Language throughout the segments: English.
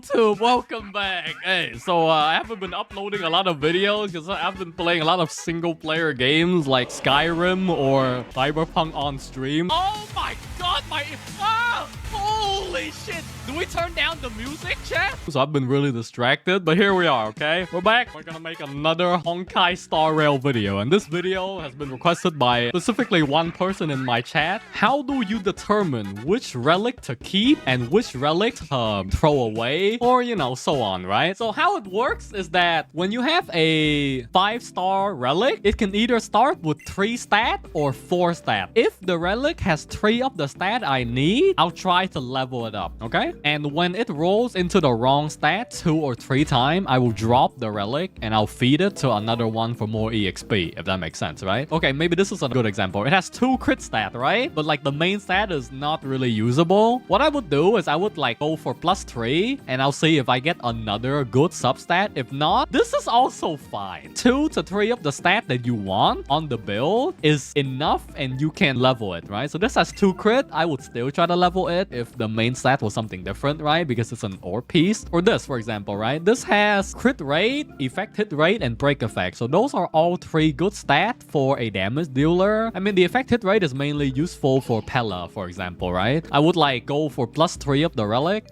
YouTube, welcome back. Hey, so I haven't been uploading a lot of videos because I've been playing a lot of single player games like Skyrim or Cyberpunk on stream. Oh my god, holy shit. Do we turn down the music, chat? So I've been really distracted, but here we are, okay? We're back. We're gonna make another Honkai Star Rail video, and this video has been requested by specifically one person in my chat. How do you determine which relic to keep and which relic to throw away, or so on, right? So how it works is that when you have a 5-star relic, it can either start with 3 stat or 4 stat. If the relic has 3 of the stat I need, I'll try to level it up, okay? And when it rolls into the wrong stat 2 or 3 times, I will drop the relic and I'll feed it to another one for more EXP, if that makes sense, right? Okay, maybe this is a good example. It has 2 crit stat, right? But like the main stat is not really usable. What I would do is I would like go for +3 and I'll see if I get another good substat. If not, this is also fine. 2 to 3 of the stat that you want on the build is enough and you can level it, right? So this has 2 crit. I would still try to level it if the main stat was something different, right? Because it's an ore piece. Or this, for example, right? This has crit rate, effect hit rate, and break effect. So those are all 3 good stats for a damage dealer. I mean, the effect hit rate is mainly useful for Pella, for example, right? I would like go for +3 of the relic.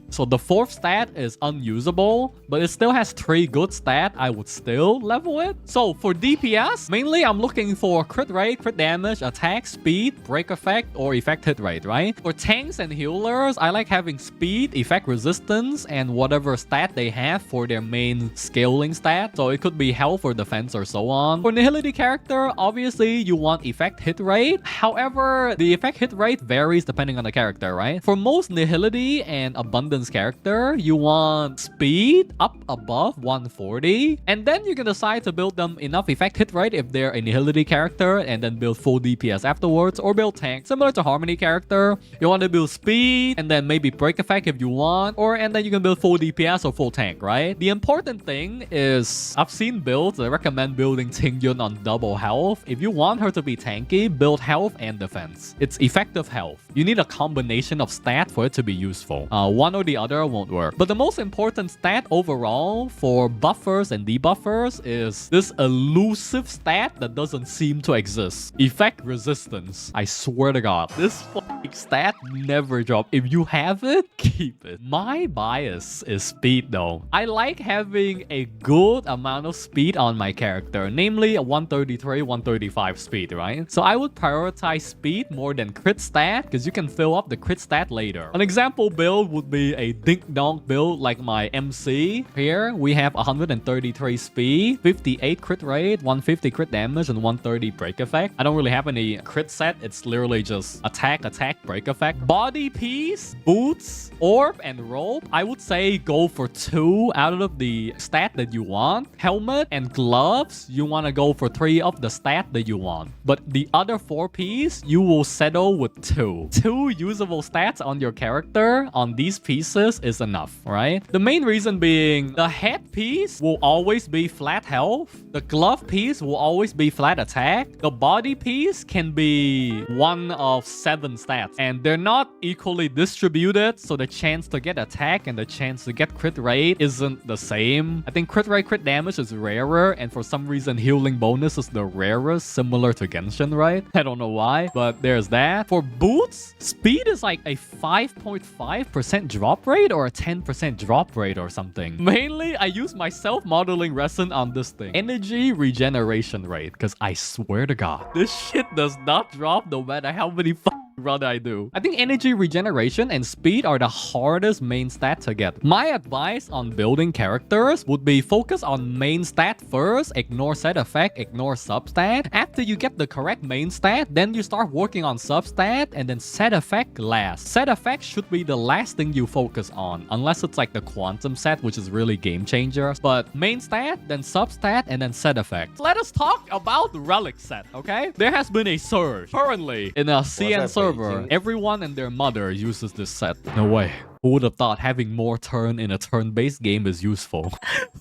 So the 4th stat is unusable, but it still has 3 good stat. I would still level it. So for DPS, mainly I'm looking for crit rate, crit damage, attack, speed, break effect, or effect hit rate, right? For tanks and healers, I like having speed, effect resistance, and whatever stat they have for their main scaling stat. So it could be health or defense or so on. For Nihility character, obviously you want effect hit rate. However, the effect hit rate varies depending on the character, right? For most Nihility and Abundance character, you want speed up above 140, and then you can decide to build them enough effect hit rate if they're a Nihility character, and then build full DPS afterwards, or build tank similar to Harmony character. You want to build speed and then maybe break effect if you want, and then you can build full DPS or full tank, right? The important thing is I've seen builds that recommend building Tingyun on double health. If you want her to be tanky, build health and defense. It's effective health. You need a combination of stat for it to be useful. One or the other won't work. But the most important stat overall for buffers and debuffers is this elusive stat that doesn't seem to exist. Effect resistance. I swear to God, this stat never drops. If you have it, keep it. My bias is speed though. I like having a good amount of speed on my character, namely a 133, 135 speed, right? So I would prioritize speed more than crit stat because you can fill up the crit stat later. An example build would be a dink-donk build like my MC. Here we have 133 speed, 58 crit rate, 150 crit damage, and 130 break effect. I don't really have any crit set. It's literally just attack, break effect. Body piece, boots, orb, and robe. I would say go for 2 out of the stat that you want. Helmet and gloves, you want to go for 3 of the stat that you want. But the other 4 piece, you will settle with 2. 2 usable stats on your character on these pieces is enough, right? The main reason being the head piece will always be flat health. The glove piece will always be flat attack. The body piece can be 1 of 7 stats, and they're not equally distributed, so the chance to get attack and the chance to get crit rate isn't the same. I think crit rate, crit damage is rarer, and for some reason healing bonus is the rarest, similar to Genshin, right? I don't know why, but there's that. For boots, speed is like a 5.5% drop rate or a 10% drop rate or something. Mainly, I use my self-modeling resin on this thing. Energy regeneration rate, because I swear to God, this shit does not drop no matter how many run I do. I think energy regeneration and speed are the hardest main stat to get. My advice on building characters would be focus on main stat first, ignore set effect, ignore substat. After you get the correct main stat, then you start working on substat, and then set effect last. Set effect should be the last thing you focus on, unless it's like the quantum set, which is really game changer. But main stat, then substat, and then set effect. Let us talk about the relic set, okay? There has been a surge currently in a CN server. Everyone and their mother uses this set. No way. Who would have thought having more turn in a turn-based game is useful?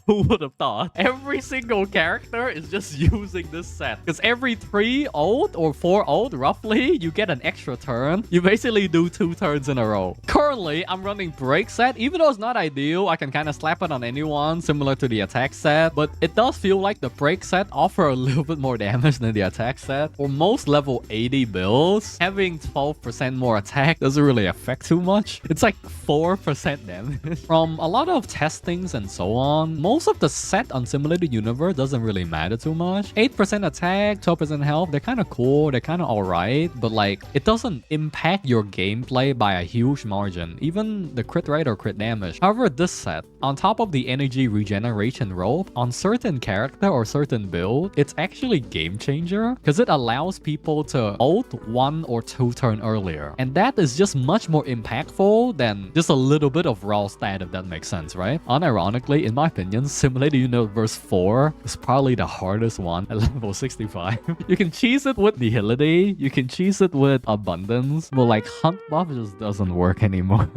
Who would have thought? Every single character is just using this set. Because every 3 ult or 4 ult, roughly, you get an extra turn. You basically do 2 turns in a row. Currently, I'm running break set. Even though it's not ideal, I can kind of slap it on anyone, similar to the attack set. But it does feel like the break set offer a little bit more damage than the attack set. For most level 80 builds, having 12% more attack doesn't really affect too much. It's like 4% damage. From a lot of testings and so on, most of the set on Simulated Universe doesn't really matter too much. 8% attack, 12% health, they're kind of cool, they're kind of alright, but like, it doesn't impact your gameplay by a huge margin, even the crit rate or crit damage. However, this set, on top of the energy regeneration rope, on certain character or certain build, it's actually game changer, because it allows people to ult 1 or 2 turn earlier. And that is just much more impactful than just a little bit of raw stat, if that makes sense, right? Unironically, in my opinion, Simulated Universe 4 is probably the hardest one at level 65. You can cheese it with Nihility, you can cheese it with Abundance, but like Hunt buff just doesn't work anymore.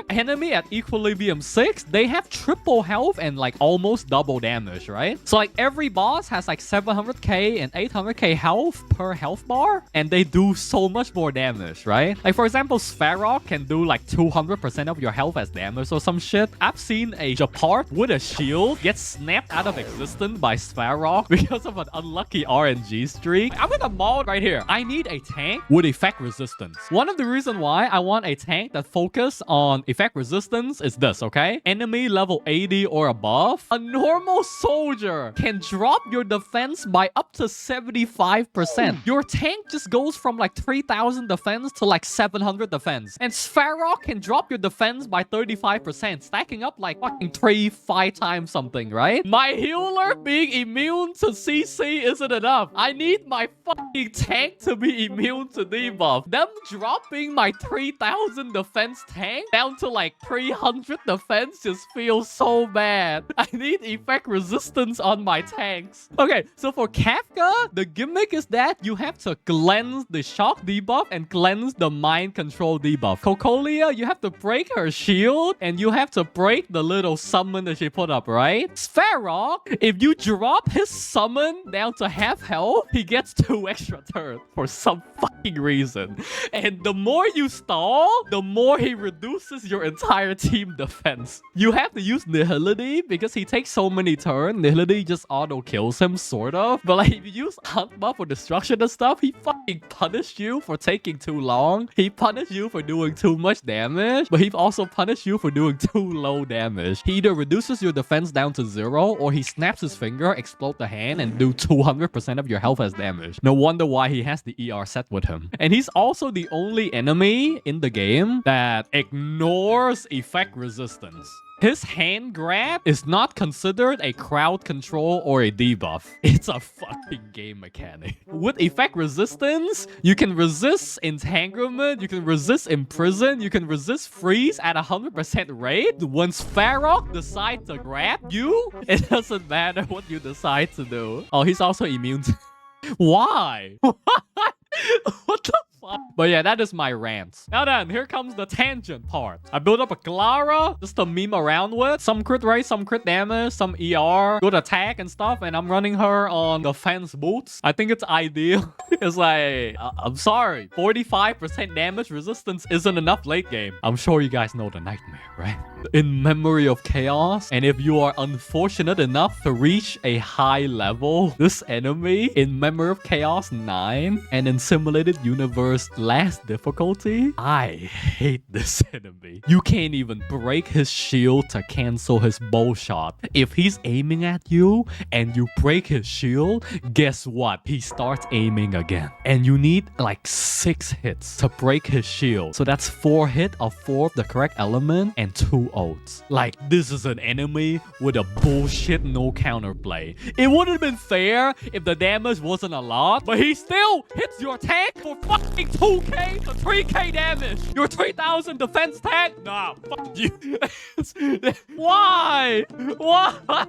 Enemy at Equilibrium 6, they have triple health and like almost double damage, right? So like every boss has like 700k and 800k health per health bar, and they do so much more damage, right? Like for example, Svarog can do like 200% of your health as damage or some shit. I've seen a Japart with a shield get snapped out of existence by Svarog because of an unlucky RNG streak. I'm in a mod right here. I need a tank with effect resistance. One of the reasons why I want a tank that focus on effect resistance is this, okay? Enemy level 80 or above, a normal soldier can drop your defense by up to 75%. Your tank just goes from like 3000 defense to like 700 defense. And Svarog can drop your defense by 35%, stacking up like fucking 3-5 times something, right? My healer being immune to CC isn't enough. I need my fucking tank to be immune to debuff. Them dropping my 3000 defense tank down to like 300 defense just feels so bad. I need effect resistance on my tanks. Okay, so for Kafka, the gimmick is that you have to cleanse the shock debuff and cleanse the mind control debuff. Cocolia, you have to break her shield and you have to break the little summon that she put up, right? Svarog, if you drop his summon down to half health, he gets 2 extra turns for some fucking reason. And the more you stall, the more he reduces your entire team defense. You have to use Nihility because he takes so many turns. Nihility just auto kills him, sort of. But like if you use Hunt buff for destruction and stuff, he fucking punished you for taking too long. He punished you for doing too much damage, but he also punished you for doing too low damage. He either reduces your defense down to 0 or he snaps his finger, explode the hand, and do 200% of your health as damage. No wonder why he has the ER set with him. And he's also the only enemy in the game that ignores effect resistance. His hand grab is not considered a crowd control or a debuff. It's a fucking game mechanic. With effect resistance, you can resist entanglement, you can resist imprison, you can resist freeze at 100% rate. When Svarog decides to grab you, it doesn't matter what you decide to do. Oh, he's also immune to... Why? What the fuck? But yeah, that is my rant. Now then, here comes the tangent part. I built up a Clara just to meme around with. Some crit rate, some crit damage, some ER, good attack and stuff. And I'm running her on defense boots. I think it's ideal. It's like, I'm sorry, 45% damage resistance isn't enough late game. I'm sure you guys know the nightmare, right? In Memory of Chaos, and if you are unfortunate enough to reach a high level, this enemy in Memory of Chaos 9 and in Simulated Universe last difficulty, I hate this enemy. You can't even break his shield to cancel his bow shot. If he's aiming at you and you break his shield, guess what? He starts aiming again. And you need like 6 hits to break his shield. So that's 4 hits of 4 of the correct element and 2 ults. Like, this is an enemy with a bullshit no counterplay. It would have been fair if the damage wasn't a lot, but he still hits your tank for fucking 2k to 3k damage. Your 3000 defense tag? Nah, fuck you. Why? Why?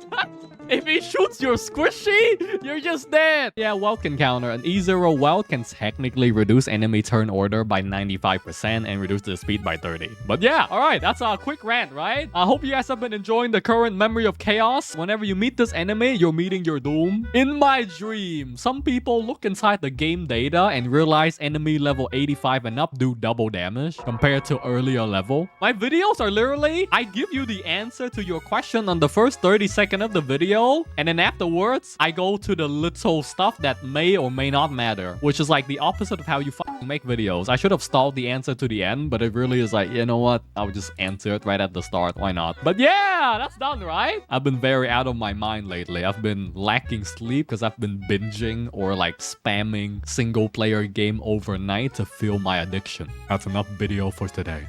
If he shoots your squishy, you're just dead. Yeah, weld can counter. An E0 weld can technically reduce enemy turn order by 95% and reduce the speed by 30. But yeah, all right, that's a quick rant, right? I hope you guys have been enjoying the current memory of chaos. Whenever you meet this enemy, you're meeting your doom. In my dream, some people look inside the game data and realize enemy level 85 and up do double damage compared to earlier level. My videos are literally, I give you the answer to your question on the first 30 seconds of the video, and then afterwards, I go to the little stuff that may or may not matter, which is like the opposite of how you make videos. I should have stalled the answer to the end, but it really is like, you know what? I'll just answer it right at the start. Why not? But yeah, that's done, right? I've been very out of my mind lately. I've been lacking sleep because I've been binging or like spamming single player game overnight to feel my addiction. That's enough video for today.